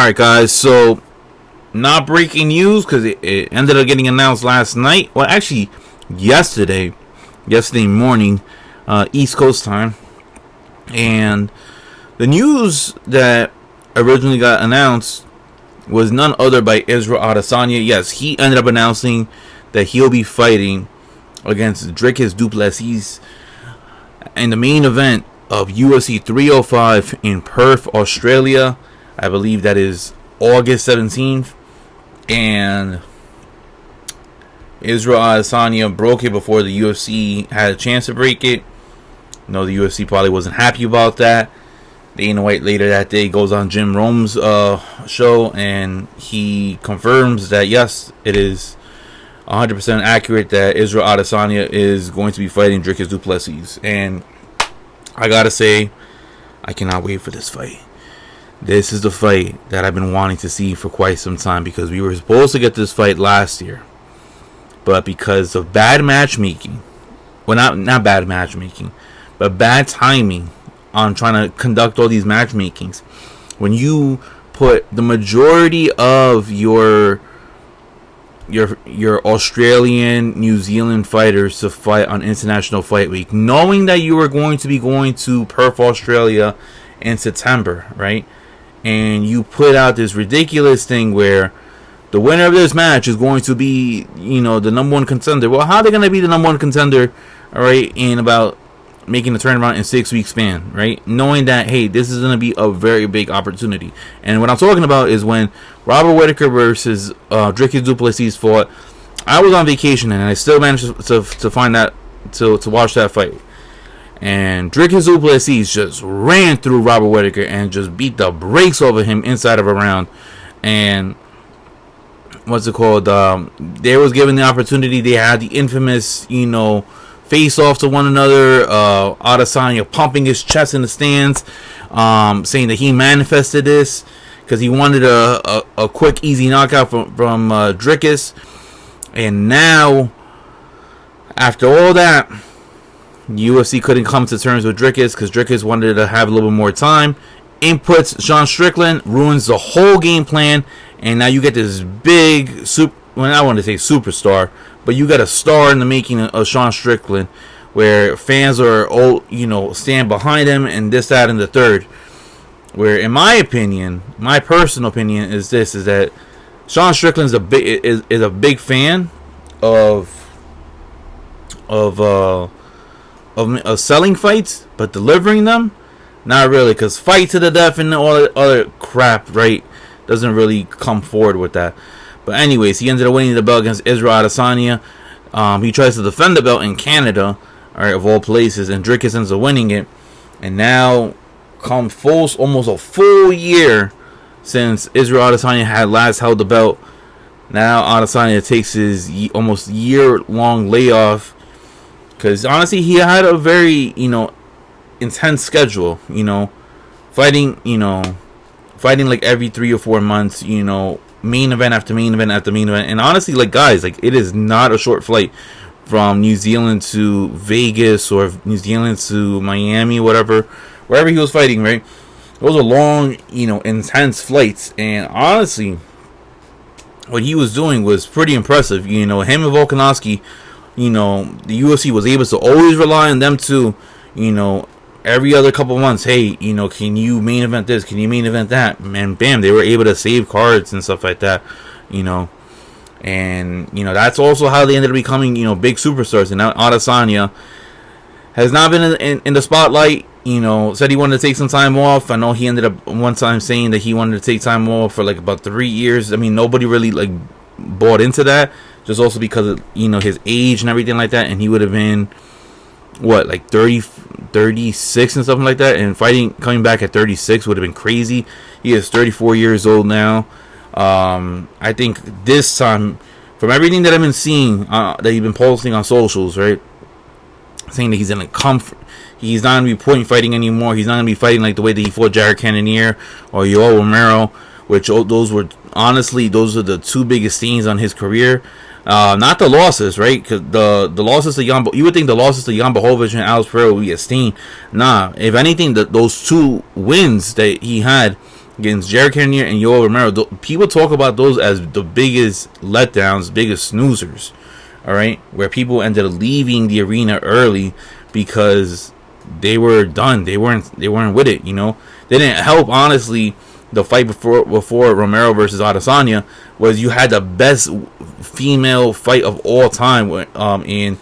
Alright, guys, so not breaking news because it ended up getting announced last night. Well, actually, yesterday morning, East Coast time. And the news that originally got announced was none other by Israel Adesanya. Yes, he ended up announcing that he'll be fighting against Dricus Du Plessis in the main event of UFC 305 in Perth, Australia. I believe that is August 17th. And Israel Adesanya broke it before the UFC had a chance to break it. No, the UFC probably wasn't happy about that. Dana White later that day goes on Jim Rome's show, and he confirms that yes, it is 100% accurate that Israel Adesanya is going to be fighting Dricus Du Plessis. And I gotta say, I cannot wait for this fight. This is the fight that I've been wanting to see for quite some time, because we were supposed to get this fight last year, but because of bad matchmaking, well, not bad matchmaking, but bad timing on trying to conduct all these matchmakings, when you put the majority of your Australian, New Zealand fighters to fight on International Fight Week, knowing that you were going to be going to Perth, Australia in September, right? And you put out this ridiculous thing where the winner of this match is going to be, the number one contender. Well, how are they going to be the number one contender, all right, in about making the turnaround in 6 week span, right? Knowing that, hey, this is going to be a very big opportunity. And what I'm talking about is when Robert Whittaker versus Dricus Du Plessis fought. I was on vacation and I still managed to find that, to watch that fight. And Dricus Du Plessis just ran through Robert Whittaker and just beat the brakes over him inside of a round. And what's it called? They was given the opportunity. They had the infamous, face off to one another. Adesanya pumping his chest in the stands, saying that he manifested this because he wanted a quick, easy knockout from Dricus. And now, after all that, UFC couldn't come to terms with Dricus because Dricus wanted to have a little bit more time. Inputs Sean Strickland, ruins the whole game plan, and now you get this big, I want to say superstar, but you got a star in the making of Sean Strickland, where fans are stand behind him and this, that, and the third. Where, in my opinion, my personal opinion is that Sean Strickland's a big fan of selling fights, but delivering them, not really, because fight to the death and all that other crap, right, doesn't really come forward with that. But anyways, he ended up winning the belt against Israel Adesanya. He tries to defend the belt in Canada, all right, of all places, and Dricus ends up winning it. And now, come almost a full year since Israel Adesanya had last held the belt, now Adesanya takes his almost year-long layoff. Because honestly, he had a very, intense schedule, fighting like every 3 or 4 months, main event after main event after main event. And honestly, guys, it is not a short flight from New Zealand to Vegas or New Zealand to Miami, wherever he was fighting, right? Those are long, intense flights. And honestly, what he was doing was pretty impressive. Him and Volkanovski, the UFC was able to always rely on them to, every other couple months, hey, can you main event this? Can you main event that? And bam, they were able to save cards and stuff like that, And, that's also how they ended up becoming, big superstars. And now Adesanya has not been in the spotlight, said he wanted to take some time off. I know he ended up one time saying that he wanted to take time off for about 3 years. I mean, nobody really bought into that. Just also because of, his age and everything like that. And he would have been, 36 and something like that. And coming back at 36 would have been crazy. He is 34 years old now. I think this time, from everything that I've been seeing, that he's been posting on socials, right? Saying that he's in a comfort. He's not going to be fighting anymore. He's not going to be fighting like the way that he fought Jared Cannonier or Yoel Romero, which those are the two biggest stains on his career. Not the losses, right? Because the losses to Jan, you would think the losses to Jan Blachowicz and Alex Pereira would be a stain. Nah, if anything, those two wins that he had against Jared Cannonier and Yoel Romero. People talk about those as the biggest letdowns, biggest snoozers. All right, where people ended up leaving the arena early because they were done. They weren't with it. They didn't help. Honestly, the fight before Romero versus Adesanya was you had the best female fight of all time in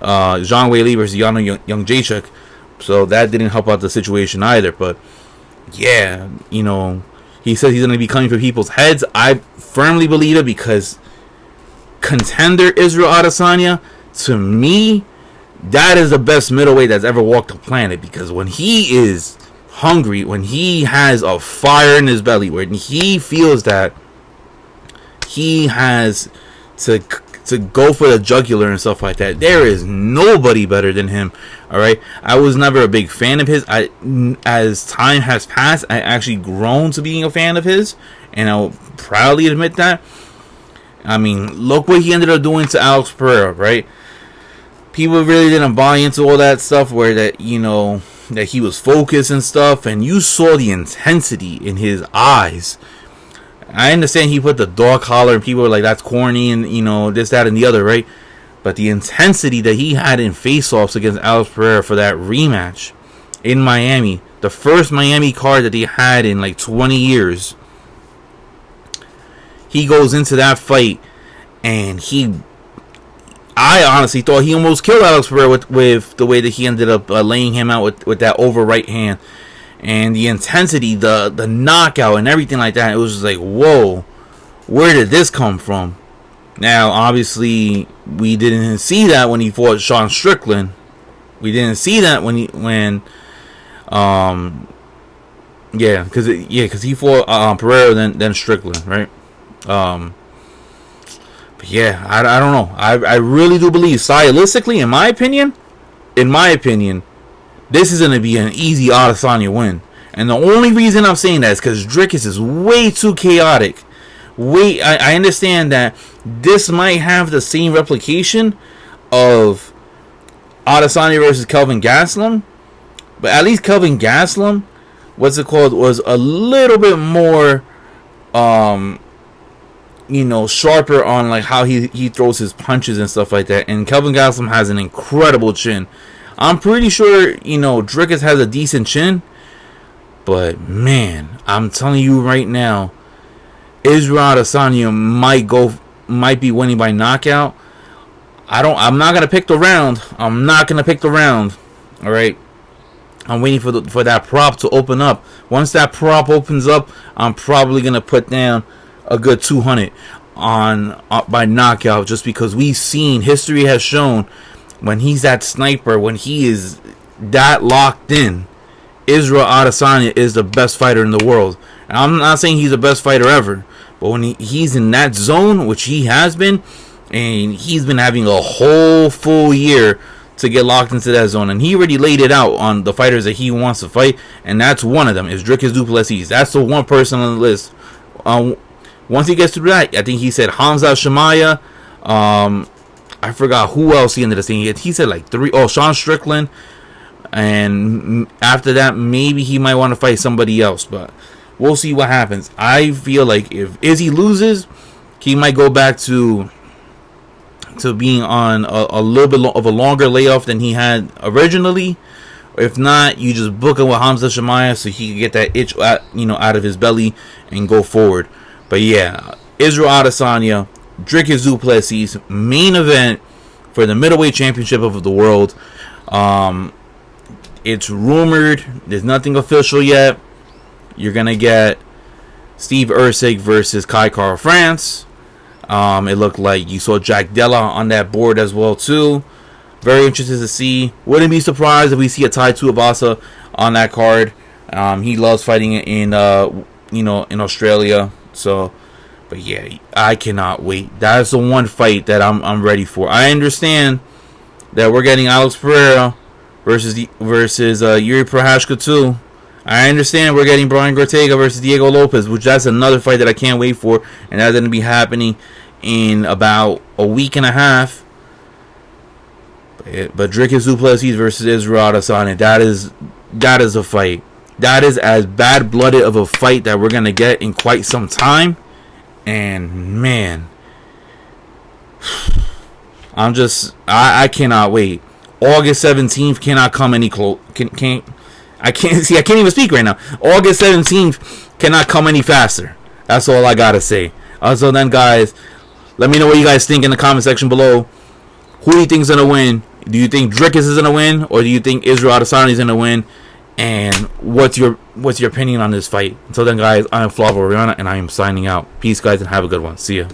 Zhang Weili versus Yana Young Jacek. So that didn't help out the situation either. But yeah, he says he's going to be coming for people's heads. I firmly believe it because contender Israel Adesanya, to me, that is the best middleweight that's ever walked the planet. Because when he is hungry, when he has a fire in his belly, when he feels that he has to go for the jugular and stuff like that, there is nobody better than him. All right, I was never a big fan of his. As time has passed, I actually grown to being a fan of his, and I'll proudly admit that. I mean, look what he ended up doing to Alex Pereira, right? People really didn't buy into all that stuff where that he was focused and stuff, and you saw the intensity in his eyes. I understand he put the dog collar and people were like, that's corny and this, that, and the other, right? But the intensity that he had in face-offs against Alex Pereira for that rematch in Miami, the first Miami card that they had in like 20 years, he goes into that fight and I honestly thought he almost killed Alex Pereira with the way that he ended up laying him out with that over right hand. And the intensity, the knockout and everything like that, it was just like, whoa, where did this come from? Now, obviously, we didn't see that when he fought Sean Strickland. We didn't see that because he fought Pereira then Strickland, right? But yeah, I don't know. I really do believe stylistically, in my opinion, this is going to be an easy Adesanya win. And the only reason I'm saying that is because Dricus is way too chaotic. I understand that this might have the same replication of Adesanya versus Kelvin Gastelum. But at least Kelvin Gastelum, was a little bit more, sharper on like how he throws his punches and stuff like that. And Kelvin Gastelum has an incredible chin. I'm pretty sure, Dricus has a decent chin. But, man, I'm telling you right now, Israel Adesanya might be winning by knockout. I'm not going to pick the round. All right? I'm waiting for that prop to open up. Once that prop opens up, I'm probably going to put down a good 200 on by knockout, just because history has shown, when he's that sniper, when he is that locked in, Israel Adesanya is the best fighter in the world. And I'm not saying he's the best fighter ever, but when he's in that zone, which he has been, and he's been having a whole full year to get locked into that zone, and he already laid it out on the fighters that he wants to fight, and that's one of them is Dricus Du Plessis. That's the one person on the list. Once he gets through that, I think he said Hamza Shemaya. I forgot who else he ended up saying. He said like 3. Oh, Sean Strickland. And after that, maybe he might want to fight somebody else. But we'll see what happens. I feel like if Izzy loses, he might go back to being on a little bit of a longer layoff than he had originally. If not, you just book him with Hamza Shemaya so he can get that itch out of his belly and go forward. But yeah, Israel Adesanya, Dricus Du Plessis, main event for the middleweight championship of the world. It's rumored. There's nothing official yet. You're going to get Steve Erceg versus Kai Kara France. It looked like you saw Jack Della on that board as well, too. Very interested to see. Wouldn't be surprised if we see a Tai Tuivasa on that card. He loves fighting in Australia. So, but yeah, I cannot wait. That's the one fight that I'm ready for. I understand that we're getting Alex Pereira versus Yuri Prochazka too. I understand we're getting Brian Ortega versus Diego Lopez, which that's another fight that I can't wait for, and that's going to be happening in about a week and a half. But Dricus Du Plessis versus Israel Adesanya, that is a fight. That is as bad-blooded of a fight that we're gonna get in quite some time. And man, I cannot wait. August 17th cannot come any close. I can't even speak right now. August 17th cannot come any faster. That's all I gotta say. So then, guys, let me know what you guys think in the comment section below. Who do you think is gonna win? Do you think Dricus is gonna win, or do you think Israel Adesanya is gonna win? And what's your opinion on this fight? Until then, guys, I am Flavo Rihanna, and I am signing out. Peace, guys, and have a good one. See ya.